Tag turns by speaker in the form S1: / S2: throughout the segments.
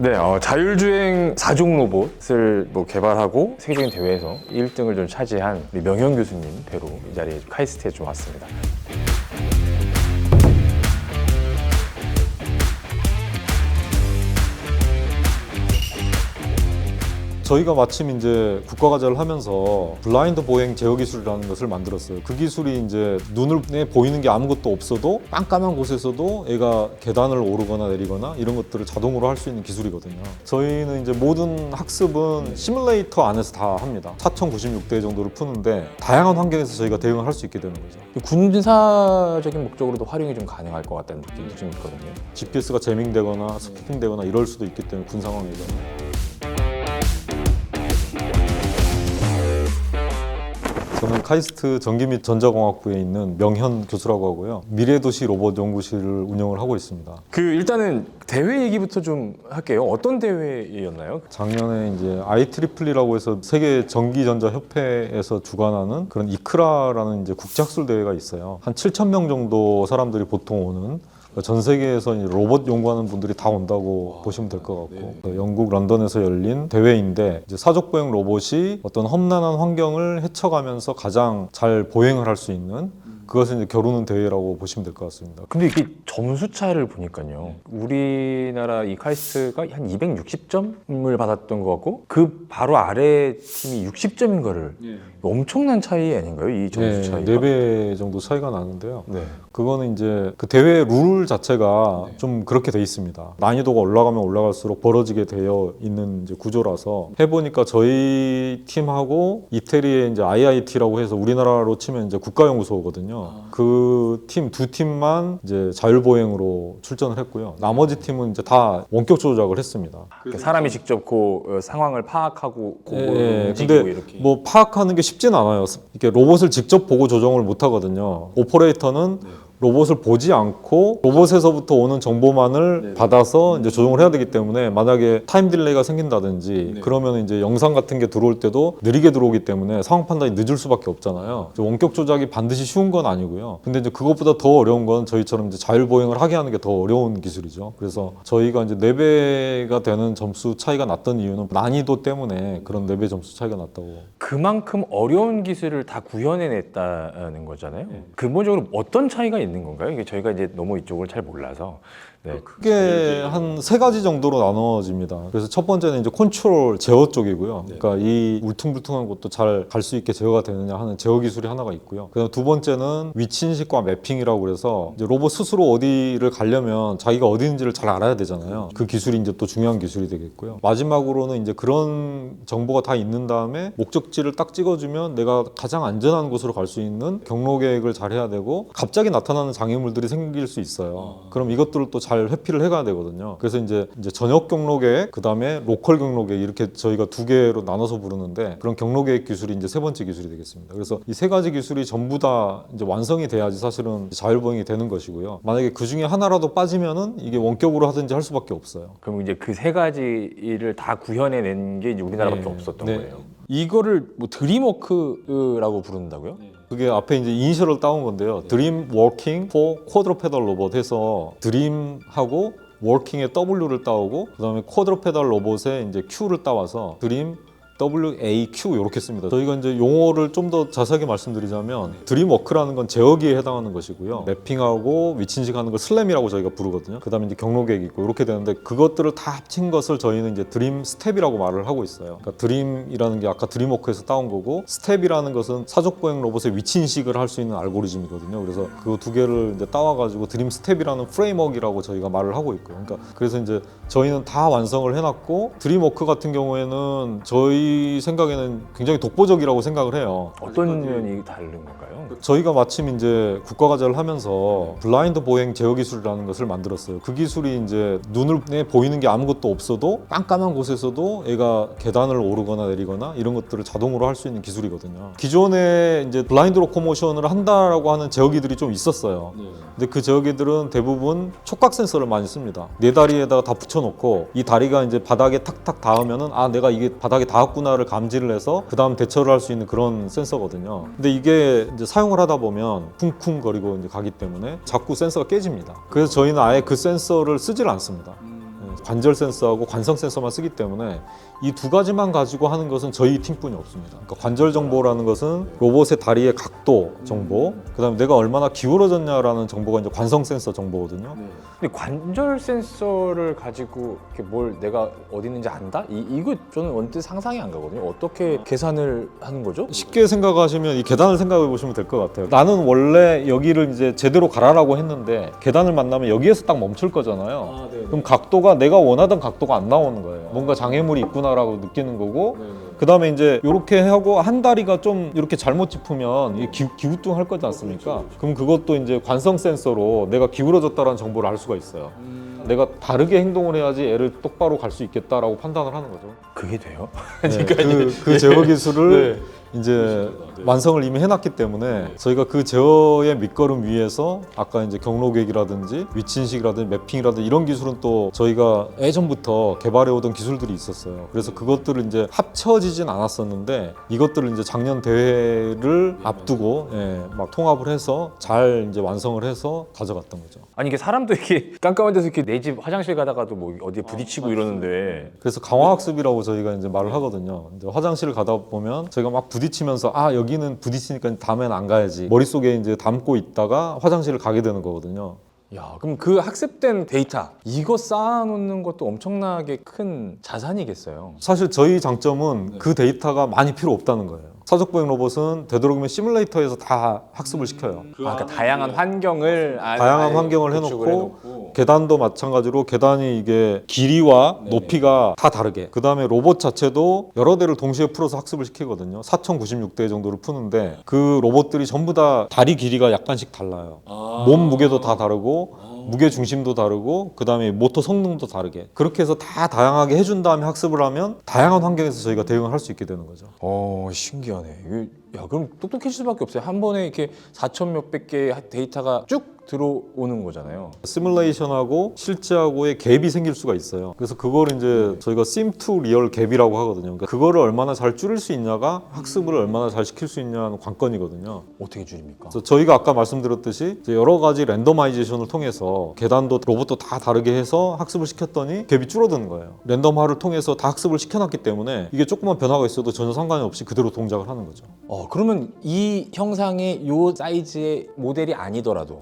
S1: 네, 자율주행 4종 로봇을 개발하고 세계적인 대회에서 1등을 좀 차지한 우리 명현 교수님 뵈러 이 자리에 카이스트에 좀 왔습니다.
S2: 저희가 마침 이제 국가과제를 하면서 블라인드 보행 제어 기술이라는 것을 만들었어요. 그 기술이 이제 눈에 보이는 게 아무것도 없어도 깜깜한 곳에서도 애가 계단을 오르거나 내리거나 이런 것들을 자동으로 할 수 있는 기술이거든요. 저희는 이제 모든 학습은 시뮬레이터 안에서 다 합니다. 4096대 정도를 푸는데 다양한 환경에서 저희가 대응을 할 수 있게 되는 거죠.
S1: 군사적인 목적으로도 활용이 좀 가능할 것 같다는 느낌이 좀 있거든요.
S2: GPS가 재밍되거나 스피킹되거나 이럴 수도 있기 때문에 군 상황에서. 저는 카이스트 전기 및 전자공학부에 있는 명현 교수라고 하고요. 미래도시 로봇 연구실을 운영을 하고 있습니다.
S1: 일단은 대회 얘기부터 좀 할게요. 어떤 대회였나요?
S2: 작년에 이제 IEEE라고 해서 세계 전기전자협회에서 주관하는 그런 이크라라는 이제 국제학술 대회가 있어요. 한 7,000명 정도 사람들이 보통 오는, 전 세계에서 로봇 연구하는 분들이 다 온다고 보시면 될 것 같고, 네. 영국 런던에서 열린 대회인데 이제 사족보행 로봇이 어떤 험난한 환경을 헤쳐가면서 가장 잘 보행을 할 수 있는 그것을 이제 겨루는 대회라고 보시면 될 것 같습니다.
S1: 근데 이게 점수 차를 보니까요. 우리나라 이 카이스트가 한 260점을 받았던 것 같고 그 바로 아래 팀이 60점인가를 엄청난 차이 아닌가요? 이 점수 차이가?
S2: 4배 정도 차이가 나는데요.
S1: 네.
S2: 그거는 이제 그 대회 룰 자체가 좀 그렇게 돼 있습니다. 난이도가 올라가면 올라갈수록 벌어지게 되어 있는 이제 구조라서 해보니까 저희 팀하고 이태리의 이제 IIT라고 해서 우리나라로 치면 이제 국가연구소거든요. 그 팀 두 팀만 이제 자율보행으로 출전을 했고요. 나머지 팀은 이제 다 원격 조작을 했습니다.
S1: 사람이 직접 그 상황을 파악하고
S2: 근데
S1: 이렇게.
S2: 뭐 파악하는 게 쉽진 않아요. 이렇게 로봇을 직접 보고 조정을 못 하거든요. 오퍼레이터는 로봇을 보지 않고 로봇에서부터 오는 정보만을 받아서 이제 조정을 해야 되기 때문에 만약에 타임 딜레이가 생긴다든지 그러면 이제 영상 같은 게 들어올 때도 느리게 들어오기 때문에 상황 판단이 늦을 수밖에 없잖아요. 원격 조작이 반드시 쉬운 건 아니고요. 근데 이제 그것보다 더 어려운 건 저희처럼 이제 자율보행을 하게 하는 게 더 어려운 기술이죠. 그래서 저희가 이제 4배가 되는 점수 차이가 났던 이유는 난이도 때문에 그런 4배 점수 차이가 났다고.
S1: 그만큼 어려운 기술을 다 구현해냈다는 거잖아요. 근본적으로 어떤 차이가 있는 건가요? 이게 저희가 이제 너무 이쪽을 잘 몰라서. 네.
S2: 크게 한 3가지 정도로 나눠집니다. 그래서 첫 번째는 이제 컨트롤 제어 쪽이고요. 그러니까 이 울퉁불퉁한 곳도 잘 갈 수 있게 제어가 되느냐 하는 제어 기술이 하나가 있고요. 그다음 두 번째는 위치 인식과 매핑이라고 그래서 이제 로봇 스스로 어디를 가려면 자기가 어디 있는지를 잘 알아야 되잖아요. 그 기술이 이제 또 중요한 기술이 되겠고요. 마지막으로는 이제 그런 정보가 다 있는 다음에 목적지를 딱 찍어주면 내가 가장 안전한 곳으로 갈 수 있는 경로 계획을 잘 해야 되고 갑자기 나타나는 장애물들이 생길 수 있어요. 그럼 이것들을 또 잘 회피를 해가야 되거든요. 그래서 이제 전역 경로 계획, 그 다음에 로컬 경로 계획 이렇게 저희가 2개로 나눠서 부르는데 그런 경로 계획 기술이 이제 3번째 기술이 되겠습니다. 그래서 이 3가지 기술이 전부 다 이제 완성이 돼야지 사실은 자율보행이 되는 것이고요. 만약에 그 중에 하나라도 빠지면은 이게 원격으로 하든지 할 수밖에 없어요.
S1: 그럼 이제 그 3가지를 다 구현해낸 게 이제 우리나라밖에 없었던 거예요. 이거를 뭐 드림워크라고 부른다고요?
S2: 그게 앞에 이제 이니셜을 따온 건데요. 드림 워킹 포 쿼드로페달 로봇 해서 드림하고 워킹의 W를 따오고 그다음에 쿼드로페달 로봇에 이제 Q를 따와서 드림 WAQ 이렇게 씁니다. 저희가 이제 용어를 좀 더 자세하게 말씀드리자면 드림워크라는 건 제어기에 해당하는 것이고요. 매핑하고 위치 인식하는 걸 슬램이라고 저희가 부르거든요. 그다음에 이제 경로 계획이 있고 이렇게 되는데 그것들을 다 합친 것을 저희는 이제 드림 스텝이라고 말을 하고 있어요. 그러니까 드림이라는 게 아까 드림워크에서 따온 거고 스텝이라는 것은 사족보행 로봇의 위치 인식을 할 수 있는 알고리즘이거든요. 그래서 그 2개를 이제 따와가지고 드림 스텝이라는 프레임워크라고 저희가 말을 하고 있고요. 그러니까 그래서 이제 저희는 다 완성을 해놨고 드림워크 같은 경우에는 저희 생각에는 굉장히 독보적이라고 생각을 해요.
S1: 어떤 면이 다른 건가요?
S2: 저희가 마침 이제 국가과제를 하면서 블라인드 보행 제어 기술이라는 것을 만들었어요. 그 기술이 이제 눈에 보이는 게 아무것도 없어도 깜깜한 곳에서도 애가 계단을 오르거나 내리거나 이런 것들을 자동으로 할 수 있는 기술이거든요. 기존에 이제 블라인드 로코모션을 한다라고 하는 제어기들이 좀 있었어요. 근데 그 제어기들은 대부분 촉각 센서를 많이 씁니다. 네 다리에다가 다 붙여놓고 이 다리가 이제 바닥에 탁탁 닿으면은 아 내가 이게 바닥에 닿았구나를 감지를 해서 그 다음 대처를 할 수 있는 그런 센서거든요. 근데 이게 이제 사용을 하다 보면 쿵쿵거리고 이제 가기 때문에 자꾸 센서가 깨집니다. 그래서 저희는 아예 그 센서를 쓰질 않습니다. 관절 센서하고 관성 센서만 쓰기 때문에 이 두 가지만 가지고 하는 것은 저희 팀뿐이 없습니다. 그러니까 관절 정보라는 것은 로봇의 다리의 각도 정보, 그다음에 내가 얼마나 기울어졌냐라는 정보가 이제 관성 센서 정보거든요.
S1: 근데 관절 센서를 가지고 이렇게 뭘 내가 어디 있는지 안다? 이거 저는 언뜻 상상이 안 가거든요. 어떻게 계산을 하는 거죠?
S2: 쉽게 생각하시면 이 계단을 생각해 보시면 될 것 같아요. 나는 원래 여기를 이제 제대로 가라라고 했는데 계단을 만나면 여기에서 딱 멈출 거잖아요. 그럼 각도가 내가 원하던 각도가 안 나오는 거예요. 뭔가 장애물이 있구나라고 느끼는 거고, 그 다음에 이제 이렇게 하고 한 다리가 좀 이렇게 잘못 짚으면 이게 기우뚱할 거지 않습니까? 그럼 그것도 이제 관성 센서로 내가 기울어졌다라는 정보를 알 수가 있어요. 내가 다르게 행동을 해야지 애를 똑바로 갈 수 있겠다라고 판단을 하는 거죠.
S1: 그게 돼요?
S2: 네, 그 제어 기술을 이제 완성을 이미 해놨기 때문에 저희가 그 제어의 밑거름 위에서 아까 이제 경로객이라든지 위치인식이라든지 매핑이라든지 이런 기술은 또 저희가 예전부터 개발해오던 기술들이 있었어요. 그래서 그것들을 이제 합쳐지진 않았었는데 이것들을 이제 작년 대회를 앞두고 막 통합을 해서 잘 이제 완성을 해서 가져갔던 거죠.
S1: 아니 이게 사람도 이렇게 깜깜한 데서 이렇게 내 집 화장실 가다가도 뭐 어디에 부딪히고 이러는데
S2: 그래서 강화학습이라고 저희가 이제 말을 하거든요. 이제 화장실을 가다 보면 저희가 막 부딪히면서 여기는 부딪히니까 다음엔 안 가야지 머릿속에 이제 담고 있다가 화장실을 가게 되는 거거든요.
S1: 야, 그럼 그 학습된 데이터 이거 쌓아놓는 것도 엄청나게 큰 자산이겠어요.
S2: 사실 저희 장점은 그 데이터가 많이 필요 없다는 거예요. 사족보행 로봇은 되도록이면 시뮬레이터에서 다 학습을 시켜요.
S1: 그러니까 다양한 환경을
S2: 다양한 환경을 해놓고 계단도 마찬가지로 계단이 이게 길이와 높이가 다 다르게, 그 다음에 로봇 자체도 여러 대를 동시에 풀어서 학습을 시키거든요. 4096대 정도를 푸는데 그 로봇들이 전부 다 다리 길이가 약간씩 달라요. 몸 무게도 다 다르고 무게 중심도 다르고 그 다음에 모터 성능도 다르게, 그렇게 해서 다 다양하게 해준 다음에 학습을 하면 다양한 환경에서 저희가 대응을 할 수 있게 되는 거죠.
S1: 신기하네. 야, 그럼 똑똑해질 수밖에 없어요. 한 번에 이렇게 4천 몇백 개의 데이터가 쭉 들어오는 거잖아요.
S2: 시뮬레이션하고 실제하고의 갭이 생길 수가 있어요. 그래서 그걸 이제 저희가 sim to real 갭이라고 하거든요. 그러니까 그거를 얼마나 잘 줄일 수 있냐가 학습을 얼마나 잘 시킬 수 있냐는 관건이거든요.
S1: 어떻게 줄입니까?
S2: 그래서 저희가 아까 말씀드렸듯이 이제 여러 가지 랜더마이제이션을 통해서 계단도 로봇도 다 다르게 해서 학습을 시켰더니 갭이 줄어드는 거예요. 랜덤화를 통해서 다 학습을 시켜놨기 때문에 이게 조금만 변화가 있어도 전혀 상관이 없이 그대로 동작을 하는 거죠.
S1: 그러면 이 형상의 요 사이즈의 모델이 아니더라도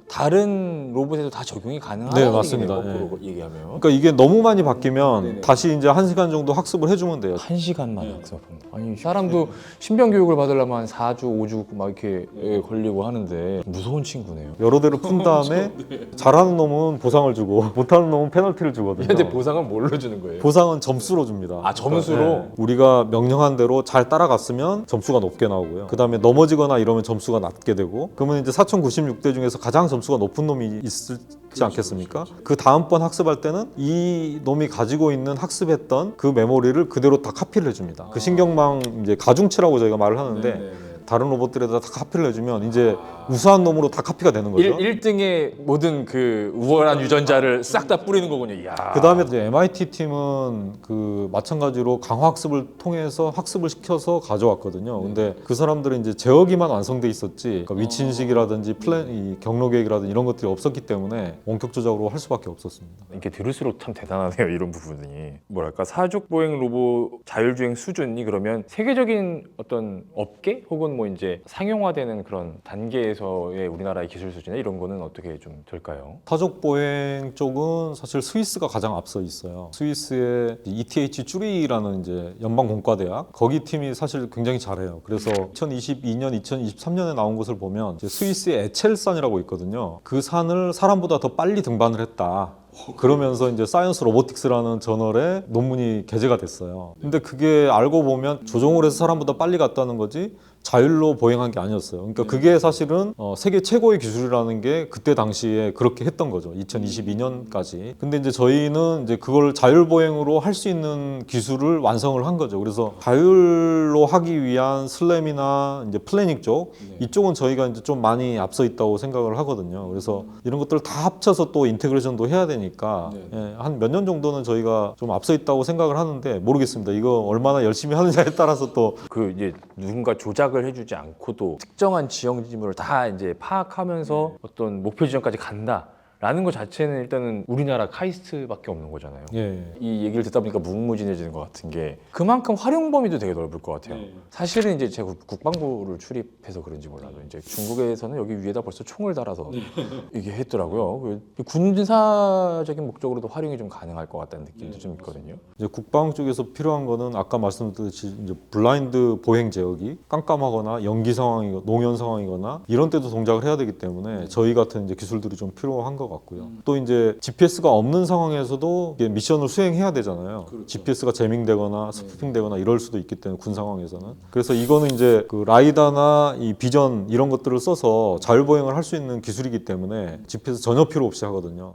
S1: 다른 로봇에도 다 적용이 가능하다는
S2: 네, 맞습니다.
S1: 거꾸로 얘기하면.
S2: 그러니까 이게 너무 많이 바뀌면 다시 이제 1시간 정도 학습을 해주면 돼요.
S1: 1시간만 학습한다. 아니 사람도 신병 교육을 받으려면 한 4주, 5주 막 이렇게 걸리고 하는데 무서운 친구네요.
S2: 여러 대를 푼 다음에 잘하는 놈은 보상을 주고 못하는 놈은 페널티를 주거든요.
S1: 근데 보상은 뭘로 주는 거예요?
S2: 보상은 점수로 줍니다.
S1: 점수로?
S2: 우리가 명령한 대로 잘 따라갔으면 점수가 높게 나오고요. 그 다음에 넘어지거나 이러면 점수가 낮게 되고, 그러면 이제 4096대 중에서 가장 점수가 높은 놈이 있지 않겠습니까? 그 다음번 학습할 때는 이 놈이 가지고 있는 학습했던 그 메모리를 그대로 다 카피를 해줍니다. 그 신경망 이제 가중치라고 저희가 말을 하는데 다른 로봇들에다 다 카피를 해주면 이제 우수한 놈으로 다 카피가 되는 거죠.
S1: 1등의 모든 그 우월한 유전자를 싹 다 뿌리는 거군요. 이야.
S2: 그 다음에 이제 MIT 팀은 그 마찬가지로 강화 학습을 통해서 학습을 시켜서 가져왔거든요. 근데 그 사람들은 이제 제어기만 완성돼 있었지, 그러니까 위치 인식이라든지 이 경로 계획이라든지 이런 것들이 없었기 때문에 원격 조작으로 할 수밖에 없었습니다.
S1: 이렇게 들을수록 참 대단하네요. 이런 부분이 뭐랄까 사족 보행 로봇 자율주행 수준이 그러면 세계적인 어떤 업계 혹은 뭐 이제 상용화되는 그런 단계에서의 우리나라의 기술 수준이나 이런 거는 어떻게 좀 될까요?
S2: 사족 보행 쪽은 사실 스위스가 가장 앞서 있어요. 스위스의 ETH 쭈리히라는 이제 연방 공과대학, 거기 팀이 사실 굉장히 잘해요. 그래서 2022년, 2023년에 나온 것을 보면 이제 스위스의 에첼산이라고 있거든요. 그 산을 사람보다 더 빨리 등반을 했다. 그러면서 이제 사이언스 로보틱스라는 저널에 논문이 게재가 됐어요. 근데 그게 알고 보면 조종을 해서 사람보다 빨리 갔다는 거지 자율로 보행한 게 아니었어요. 그러니까 그게 사실은 세계 최고의 기술이라는 게 그때 당시에 그렇게 했던 거죠. 2022년까지. 근데 이제 저희는 이제 그걸 자율 보행으로 할 수 있는 기술을 완성을 한 거죠. 그래서 자율로 하기 위한 슬램이나 이제 플래닝 쪽 이쪽은 저희가 이제 좀 많이 앞서 있다고 생각을 하거든요. 그래서 이런 것들을 다 합쳐서 또 인테그레이션도 해야 되니까 한 몇 년 정도는 저희가 좀 앞서 있다고 생각을 하는데 모르겠습니다. 이거 얼마나 열심히 하느냐에 따라서 또
S1: 그 이제 누군가 조작을 해주지 않고도 특정한 지형 지물을 다 이제 파악하면서 어떤 목표 지점까지 간다. 라는 것 자체는 일단은 우리나라 카이스트밖에 없는 거잖아요.
S2: 예.
S1: 이 얘기를 듣다 보니까 무궁무진해지는 것 같은 게 그만큼 활용 범위도 되게 넓을 것 같아요. 사실은 이제 제가 국방부를 출입해서 그런지 몰라도 이제 중국에서는 여기 위에다 벌써 총을 달아서 이게 했더라고요. 군사적인 목적으로도 활용이 좀 가능할 것 같다는 느낌도 좀 있거든요.
S2: 이제 국방 쪽에서 필요한 거는 아까 말씀드렸듯이 이제 블라인드 보행 제어기, 깜깜하거나 연기 상황이거나 농현 상황이거나 이런 때도 동작을 해야 되기 때문에 저희 같은 이제 기술들이 좀 필요한 것 같고요. 또 이제 GPS가 없는 상황에서도 이게 미션을 수행해야 되잖아요. GPS가 재밍되거나 스푸핑되거나 이럴 수도 있기 때문에 군 상황에서는. 그래서 이거는 이제 그 라이다나 이 비전 이런 것들을 써서 자율보행을 할 수 있는 기술이기 때문에 GPS 전혀 필요 없이 하거든요.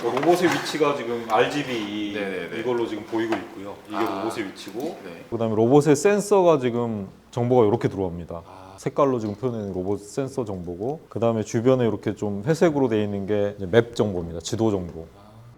S2: 로봇의 위치가 지금 RGB
S1: 네네네.
S2: 이걸로 지금 보이고 있고요. 이게 로봇의 위치고,
S1: 네.
S2: 그다음에 로봇의 센서가 지금 정보가 이렇게 들어옵니다. 색깔로 지금 표현된 로봇 센서 정보고, 그다음에 주변에 이렇게 좀 회색으로 되어 있는 게 이제 맵 정보입니다. 지도 정보.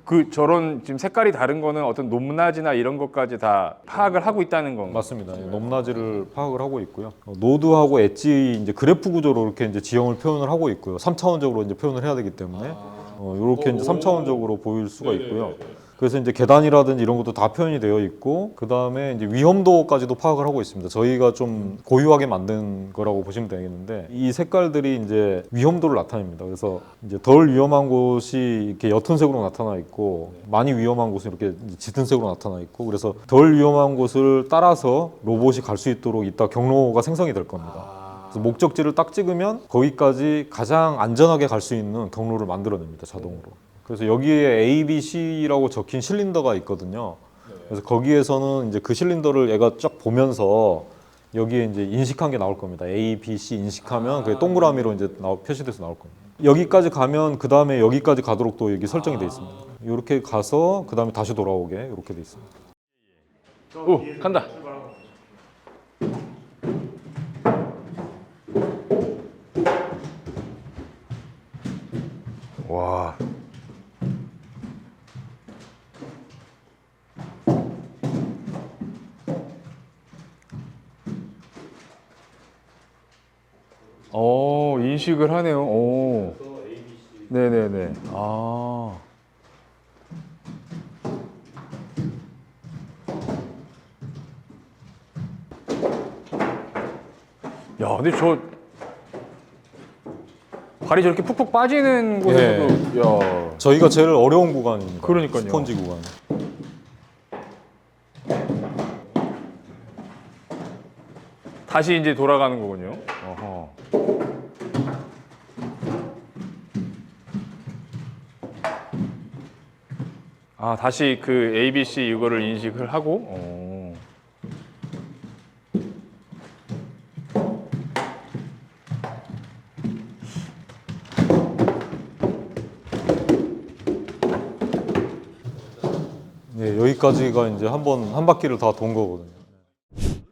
S1: 그 저런 지금 색깔이 다른 거는 어떤 높낮이나 이런 것까지 다 파악을 하고 있다는 건가요?
S2: 맞습니다. 높낮이를 파악을 하고 있고요. 노드하고 엣지 이제 그래프 구조로 이렇게 이제 지형을 표현을 하고 있고요. 3차원적으로 이제 표현을 해야 되기 때문에 이렇게 이제 3차원적으로 보일 수가 있고요. 그래서 이제 계단이라든지 이런 것도 다 표현이 되어 있고, 그 다음에 이제 위험도까지도 파악을 하고 있습니다. 저희가 좀 고유하게 만든 거라고 보시면 되겠는데, 이 색깔들이 이제 위험도를 나타냅니다. 그래서 이제 덜 위험한 곳이 이렇게 옅은 색으로 나타나 있고, 많이 위험한 곳은 이렇게 짙은 색으로 나타나 있고, 그래서 덜 위험한 곳을 따라서 로봇이 갈 수 있도록 이따 경로가 생성이 될 겁니다. 그래서 목적지를 딱 찍으면 거기까지 가장 안전하게 갈 수 있는 경로를 만들어냅니다, 자동으로. 그래서 여기에 A, B, C라고 적힌 실린더가 있거든요. 그래서 거기에서는 이제 그 실린더를 얘가 쫙 보면서 여기에 이제 인식한 게 나올 겁니다. A, B, C 인식하면 그게 동그라미로 이제 표시돼서 나올 겁니다. 여기까지 가면 그 다음에 여기까지 가도록 또 여기 설정이 되어 있습니다. 이렇게 가서 그 다음에 다시 돌아오게 이렇게 되어 있습니다.
S1: 오, 간다. 와. 인식을 하네요. 오. 네네네. 아. 야, 근데 저 발이 저렇게 푹푹 빠지는 곳에서도 야.
S2: 저희가 제일 어려운 구간입니다.
S1: 그러니까요.
S2: 스펀지 구간.
S1: 다시 이제 돌아가는 거군요. 어허. 아, 다시 그 ABC 이거를 인식을 하고.
S2: 예, 여기까지가 이제 한 바퀴를 다 돈 거거든요.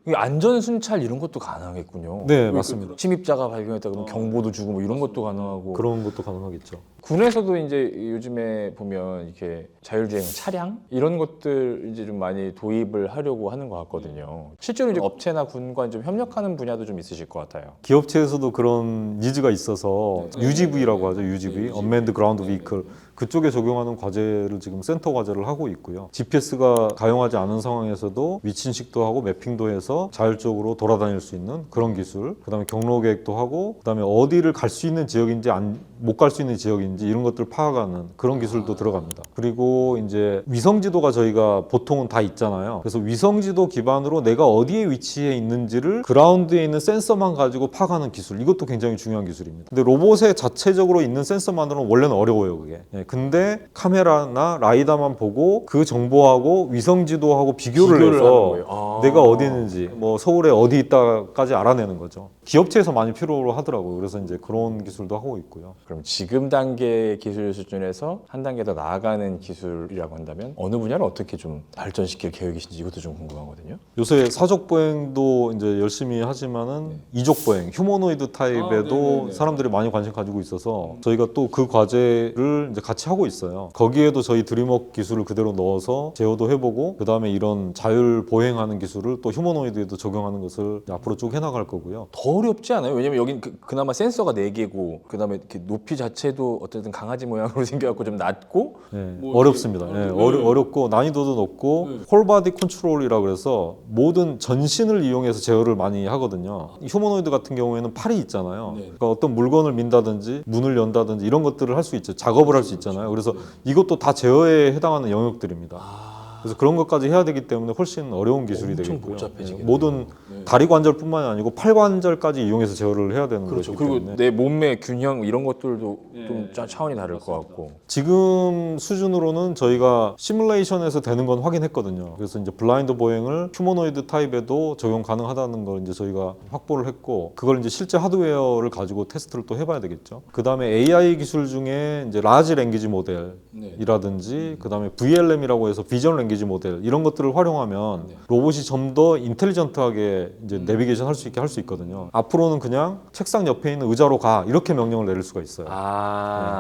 S1: 이 안전 순찰 이런 것도 가능하겠군요.
S2: 네, 맞습니다.
S1: 침입자가 발견했다 그러면 경보도 주고 뭐 이런 것도 가능하고.
S2: 그런 것도 가능하겠죠.
S1: 군에서도 이제 요즘에 보면 이렇게 자율주행 차량 이런 것들 이제 좀 많이 도입을 하려고 하는 것 같거든요. 실제로 이제 업체나 군과 좀 협력하는 분야도 좀 있으실 것 같아요.
S2: 기업체에서도 그런 니즈가 있어서 UGV라고 하죠. UGV, Unmanned Ground Vehicle. 그쪽에 적용하는 과제를 지금 센터 과제를 하고 있고요. GPS가 가용하지 않은 상황에서도 위치 인식도 하고 매핑도 해서 자율적으로 돌아다닐 수 있는 그런 기술, 그다음에 경로 계획도 하고, 그다음에 어디를 갈 수 있는 지역인지 못 갈 수 있는 지역인지 이런 것들을 파악하는 그런 기술도 들어갑니다. 그리고 이제 위성 지도가 저희가 보통은 다 있잖아요. 그래서 위성 지도 기반으로 내가 어디에 위치해 있는지를 그라운드에 있는 센서만 가지고 파악하는 기술, 이것도 굉장히 중요한 기술입니다. 근데 로봇에 자체적으로 있는 센서만으로는 원래는 어려워요, 그게. 근데 카메라나 라이다만 보고 그 정보하고 위성 지도하고 비교를 해서 내가 어디 있는지, 뭐 서울에 어디 있다까지 알아내는 거죠. 기업체에서 많이 필요로 하더라고요. 그래서 이제 그런 기술도 하고 있고요.
S1: 그럼 지금 단계 기술 수준에서 한 단계 더 나아가는 기술이라고 한다면 어느 분야를 어떻게 좀 발전시킬 계획이신지 이것도 좀 궁금하거든요.
S2: 요새 사족 보행도 이제 열심히 하지만은 이족 보행, 휴머노이드 타입에도 사람들이 많이 관심 가지고 있어서 저희가 또 그 과제를 이제 같이 하고 있어요. 거기에도 저희 드림워크 기술을 그대로 넣어서 제어도 해보고 그 다음에 이런 자율 보행하는 기술을 또 휴머노이드에도 적용하는 것을 앞으로 쭉 해나갈 거고요.
S1: 더 어렵지 않아요? 왜냐면 여긴 그나마 센서가 4개고 그다음에 이렇게 높이 자체도 어쨌든 강아지 모양으로 생겨갖고 좀 낮고
S2: 네,
S1: 뭐
S2: 어렵습니다. 네, 어렵고 난이도도 높고 홀바디 컨트롤이라 그래서 모든 전신을 이용해서 제어를 많이 하거든요. 휴머노이드 같은 경우에는 팔이 있잖아요. 그러니까 어떤 물건을 민다든지 문을 연다든지 이런 것들을 할 수 있죠. 작업을 할 수 있잖아요. 그래서 이것도 다 제어에 해당하는 영역들입니다. 그래서 그런 것까지 해야 되기 때문에 훨씬 어려운 기술이
S1: 엄청
S2: 되겠고요.
S1: 복잡해지겠네요.
S2: 모든 다리 관절뿐만이 아니고 팔 관절까지 이용해서 제어를 해야 되는
S1: 그렇죠.
S2: 거기
S1: 그리고
S2: 때문에
S1: 내 몸의 균형 이런 것들도 좀 차원이 다를 것 같고.
S2: 지금 수준으로는 저희가 시뮬레이션에서 되는 건 확인했거든요. 그래서 이제 블라인드 보행을 휴머노이드 타입에도 적용 가능하다는 걸 이제 저희가 확보를 했고 그걸 이제 실제 하드웨어를 가지고 테스트를 또 해봐야 되겠죠. 그 다음에 AI 기술 중에 이제 라지 랭귀지 모델이라든지 그 다음에 VLM이라고 해서 비전 랭귀지 모델 이런 것들을 활용하면 로봇이 좀 더 인텔리전트하게 이제 내비게이션 할 수 있게 할 수 있거든요. 앞으로는 그냥 책상 옆에 있는 의자로 가 이렇게 명령을 내릴 수가 있어요.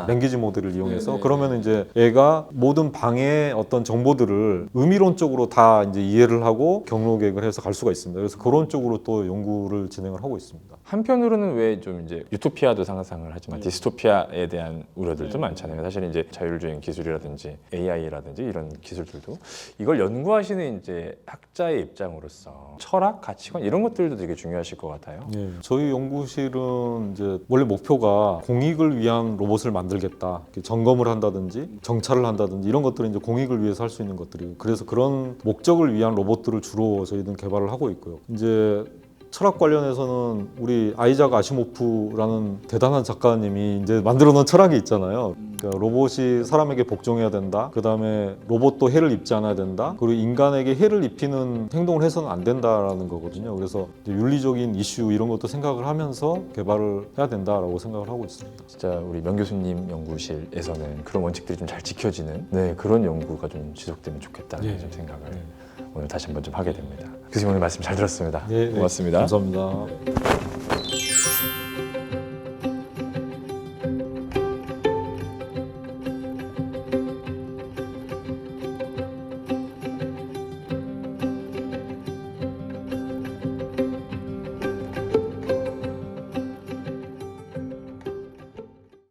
S2: 랭귀지 모델을 이용해서 그러면 이제 얘가 모든 방의 어떤 정보들을 의미론적으로 다 이제 이해를 하고 경로 계획을 해서 갈 수가 있습니다. 그래서 그런 쪽으로 또 연구를 진행을 하고 있습니다.
S1: 한편으로는 왜 좀 이제 유토피아도 상상을 하지만 디스토피아에 대한 우려들도 많잖아요. 사실 이제 자율주행 기술이라든지 AI라든지 이런 기술들도 이걸 연구하시는 이제 학자의 입장으로서 철학, 가치관 이런 것들도 되게 중요하실 것 같아요.
S2: 예, 저희 연구실은 이제 원래 목표가 공익을 위한 로봇을 만들겠다. 이렇게 점검을 한다든지 정찰을 한다든지 이런 것들은 이제 공익을 위해서 할 수 있는 것들이고 그래서 그런 목적을 위한 로봇들을 주로 저희는 개발을 하고 있고요. 이제 철학 관련해서는 우리 아이작 아시모프라는 대단한 작가님이 이제 만들어 놓은 철학이 있잖아요. 그러니까 로봇이 사람에게 복종해야 된다. 그 다음에 로봇도 해를 입지 않아야 된다. 그리고 인간에게 해를 입히는 행동을 해서는 안 된다라는 거거든요. 그래서 이제 윤리적인 이슈 이런 것도 생각을 하면서 개발을 해야 된다라고 생각을 하고 있습니다.
S1: 진짜 우리 명 교수님 연구실에서는 그런 원칙들이 좀 잘 지켜지는 그런 연구가 좀 지속되면 좋겠다는 좀 생각을 오늘 다시 한번 좀 하게 됩니다. 교수님 오늘 말씀 잘 들었습니다. 고맙습니다.
S2: 감사합니다.